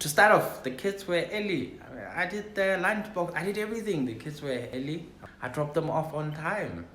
to start off, the kids were early. I did the lunchbox. I did everything. The kids were early. I dropped them off on time.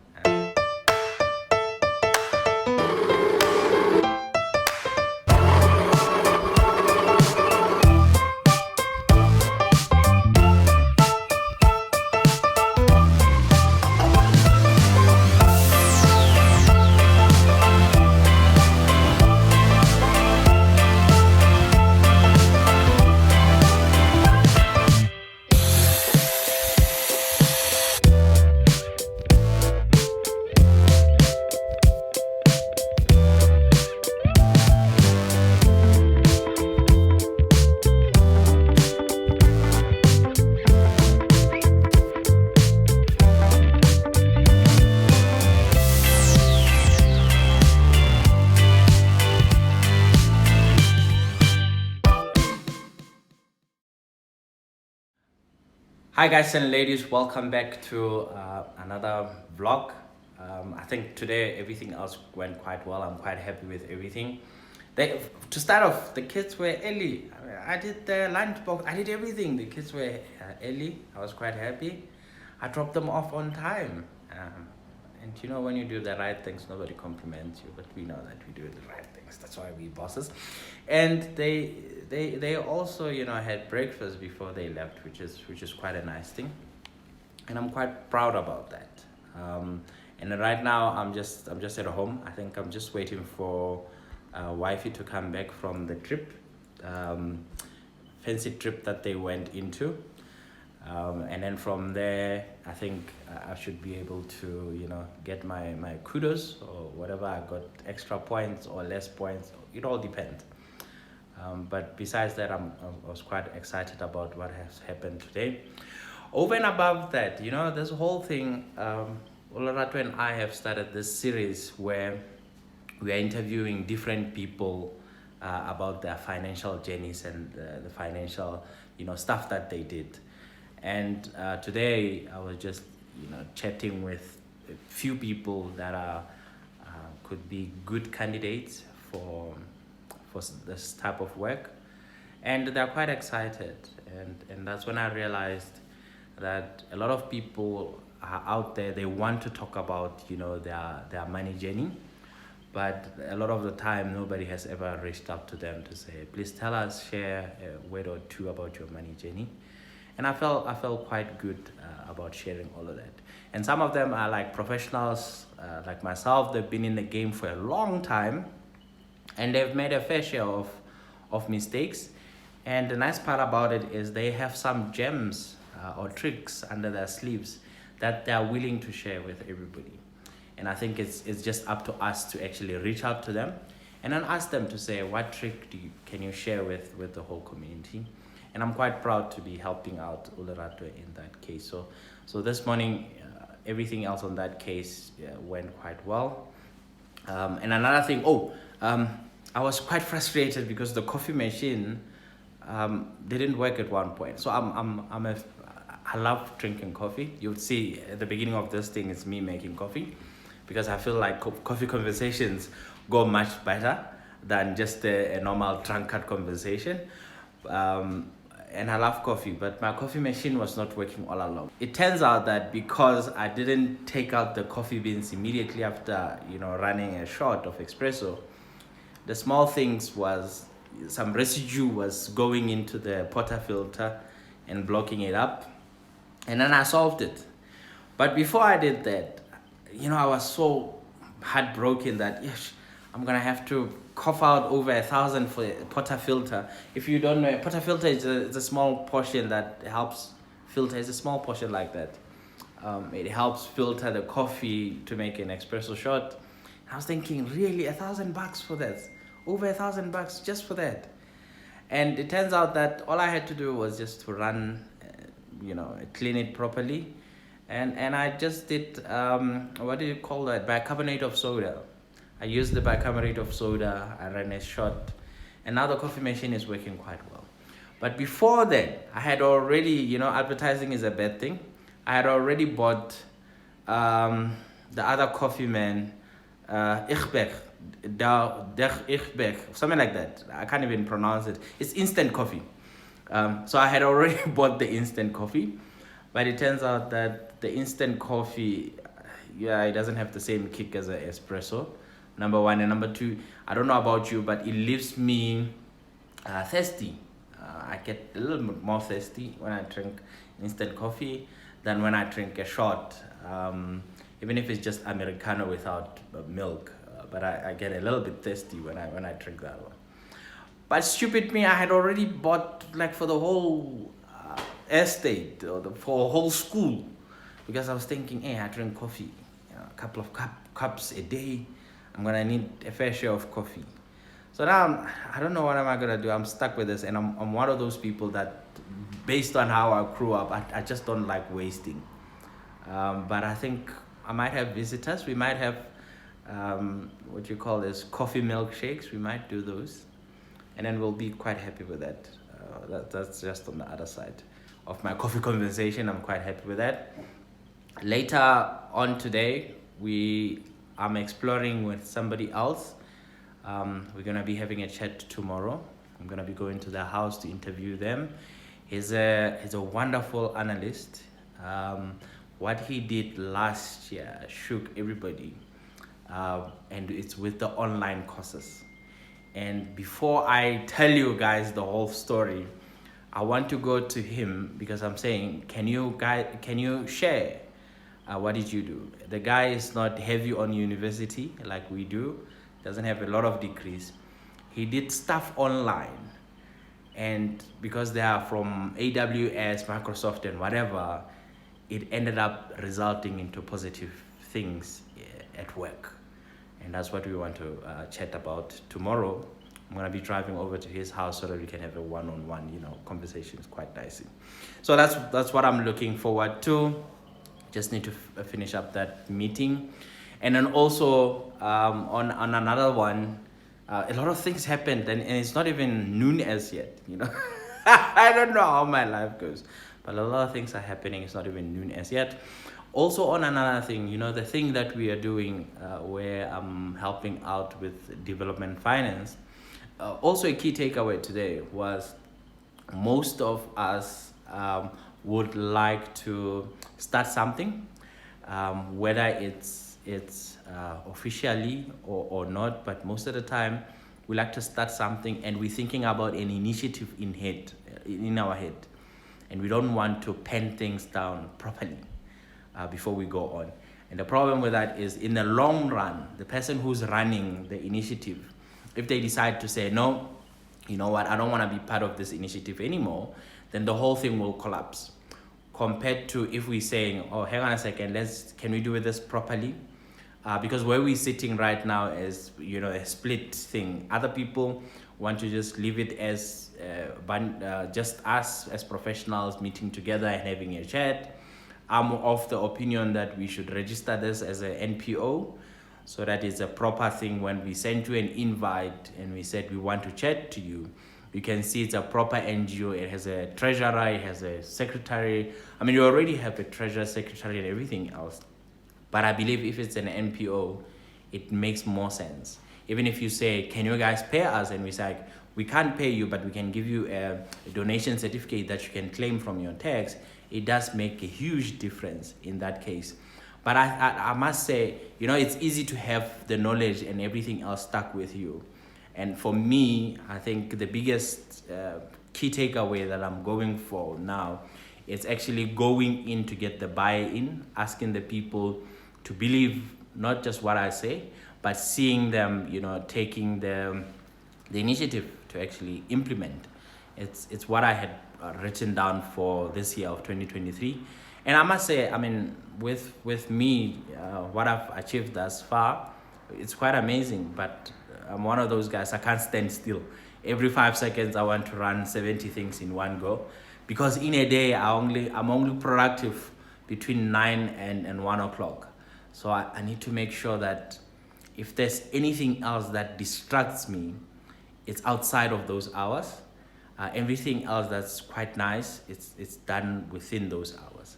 Hi guys and ladies, welcome back to another vlog. I think today everything else went quite well. I'm quite happy with everything. To start off, the kids were early. I did the lunchbox. I did everything. The kids were early. I was quite happy. I dropped them off on time. And you know, when you do the right things, nobody compliments you, but we know that we do the right things. That's why we bosses. And they also, you know, had breakfast before they left, which is quite a nice thing, and I'm quite proud about that. And right now I'm just at home. I think I'm just waiting for wifey to come back from the trip, fancy trip that they went into. And then from there, I think I should be able to, you know, get my kudos or whatever. I got extra points or less points. It all depends. But besides that, I was quite excited about what has happened today. Over and above that, you know, this whole thing, Olarato and I have started this series where we are interviewing different people about their financial journeys and the financial, you know, stuff that they did. And today I was just, you know, chatting with a few people that are could be good candidates for this type of work, and they're quite excited. And that's when I realized that a lot of people are out there. They want to talk about, you know, their money journey, but a lot of the time nobody has ever reached out to them to say, please tell us, share a word or two about your money journey. And I felt quite good about sharing all of that. And some of them are like professionals, like myself. They've been in the game for a long time, and they've made a fair share of mistakes. And the nice part about it is they have some gems or tricks under their sleeves that they're willing to share with everybody. And I think it's just up to us to actually reach out to them and then ask them to say, what trick can you share with the whole community? And I'm quite proud to be helping out Olarato in that case. So this morning, everything else on that case went quite well. And another thing, I was quite frustrated because the coffee machine didn't work at one point. So I love drinking coffee. You'll see at the beginning of this thing, it's me making coffee, because I feel like coffee conversations go much better than just a normal drunkard conversation. And I love coffee, but my coffee machine was not working all along. It turns out that because I didn't take out the coffee beans immediately after, you know, running a shot of espresso, the small things was some residue was going into the portafilter and blocking it up. And then I solved it. But before I did that, you know, I was so heartbroken that, yes, I'm gonna have to cough out over 1,000 for a portafilter. If you don't know, a portafilter is a small portion that helps filter. It's a small portion like that. It helps filter the coffee to make an espresso shot. I was thinking, really, $1,000 for that? Over $1,000 just for that? And it turns out that all I had to do was just to run, you know, clean it properly. And I just did, what do you call that? Bicarbonate of soda. I used the bicarbonate of soda, I ran a shot, and now the coffee machine is working quite well. But before that, I had already, you know, advertising is a bad thing. I had already bought the other coffee man, Ichbech, something like that. I can't even pronounce it. It's instant coffee. So I had already bought the instant coffee, but it turns out that the instant coffee, yeah, it doesn't have the same kick as an espresso. Number one, and number two, I don't know about you, but it leaves me thirsty. I get a little bit more thirsty when I drink instant coffee than when I drink a shot, even if it's just Americano without milk. But I get a little bit thirsty when I drink that one. But stupid me, I had already bought like for the whole estate or for whole school, because I was thinking, hey, I drink coffee, a couple of cups a day. I'm gonna need a fair share of coffee. So now I don't know what am I gonna do. I'm stuck with this, and I'm one of those people that, based on how I grew up, I just don't like wasting. But I think I might have visitors. We might have what you call this coffee milkshakes. We might do those, and then we'll be quite happy with that. That's just on the other side of my coffee conversation. I'm quite happy with that. Later on today, I'm exploring with somebody else. We're gonna be having a chat tomorrow. I'm gonna be going to their house to interview them. He's a wonderful analyst. What he did last year shook everybody, and it's with the online courses. And before I tell you guys the whole story, I want to go to him because I'm saying, can you share? What did you do? The guy is not heavy on university like we do. Doesn't have a lot of degrees. He did stuff online, and because they are from AWS, Microsoft, and whatever, it ended up resulting into positive things at work. And that's what we want to chat about tomorrow. I'm gonna be driving over to his house so that we can have a one-on-one, conversation. It's quite dicey. So that's what I'm looking forward to. Just need to finish up that meeting, and then also on another one, a lot of things happened, and it's not even noon as yet. I don't know how my life goes, but a lot of things are happening. It's not even noon as yet. Also on another thing, the thing that we are doing, where I'm helping out with development finance. Also a key takeaway today was most of us would like to start something, whether it's officially or not, but most of the time we like to start something and we're thinking about an initiative in our head, and we don't want to pen things down properly before we go on. And the problem with that is, in the long run, the person who's running the initiative, if they decide to say, no, you know what, I don't want to be part of this initiative anymore, then the whole thing will collapse. Compared to if we're saying, oh, hang on a second, can we do this properly? Because where we're sitting right now is, a split thing. Other people want to just leave it as just us as professionals meeting together and having a chat. I'm of the opinion that we should register this as an NPO, so that it's a proper thing. When we send you an invite and we said we want to chat to you, you can see it's a proper NGO. It has a treasurer, it has a secretary. I mean, you already have a treasurer, secretary, and everything else. But I believe if it's an NPO, it makes more sense. Even if you say, can you guys pay us? And we say, we can't pay you, but we can give you a donation certificate that you can claim from your tax. It does make a huge difference in that case. But I must say, it's easy to have the knowledge and everything else stuck with you. And for me, I think the biggest key takeaway that I'm going for now is actually going in to get the buy-in, asking the people to believe not just what I say, but seeing them, taking the initiative to actually implement. It's what I had written down for this year of 2023. And I must say, I mean, with me, what I've achieved thus far, it's quite amazing. But I'm one of those guys, I can't stand still. Every 5 seconds, I want to run 70 things in one go. Because in a day, I'm only productive between 9 and 1 o'clock. So I need to make sure that if there's anything else that distracts me, it's outside of those hours. Everything else that's quite nice, it's done within those hours.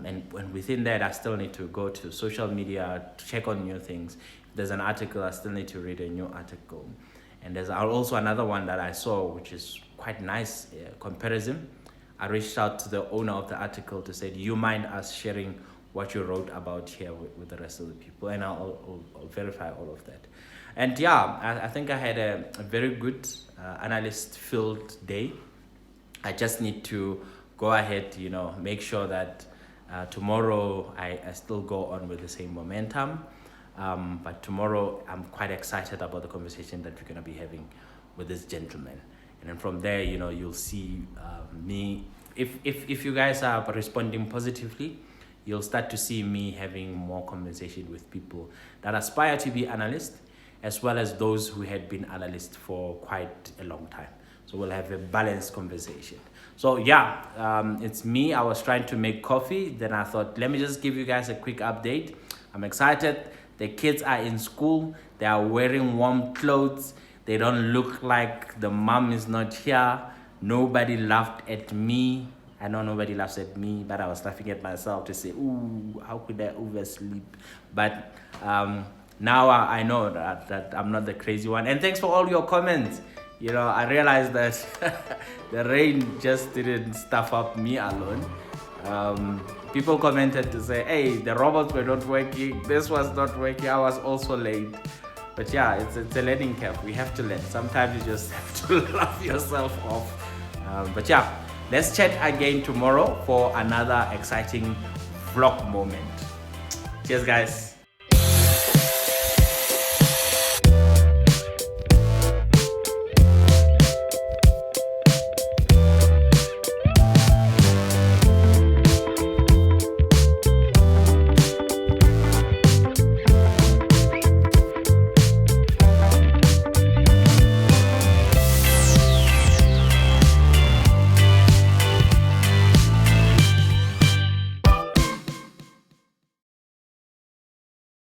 And when within that, I still need to go to social media to check on new things. If there's an article, I still need to read a new article. And there's also another one that I saw, which is quite nice comparison. I reached out to the owner of the article to say, do you mind us sharing what you wrote about here with the rest of the people? And I'll verify all of that. And yeah, I think I had a very good analyst-filled day. I just need to go ahead, make sure that tomorrow I still go on with the same momentum. But tomorrow I'm quite excited about the conversation that we're going to be having with this gentleman. And then from there, you'll see me. If you guys are responding positively, you'll start to see me having more conversation with people that aspire to be analysts, as well as those who had been analysts for quite a long time. So we'll have a balanced conversation. So yeah, it's me. I was trying to make coffee. Then I thought, let me just give you guys a quick update. I'm excited. The kids are in school. They are wearing warm clothes. They don't look like the mom is not here. Nobody laughed at me. I know nobody laughs at me, but I was laughing at myself to say, ooh, how could I oversleep? But now I know that I'm not the crazy one. And thanks for all your comments. I realized that the rain just didn't stuff up me alone. People commented to say, hey, the robots were not working. This was not working. I was also late. But yeah, it's a learning curve. We have to learn. Sometimes you just have to laugh yourself off. But yeah, let's chat again tomorrow for another exciting vlog moment. Cheers, guys.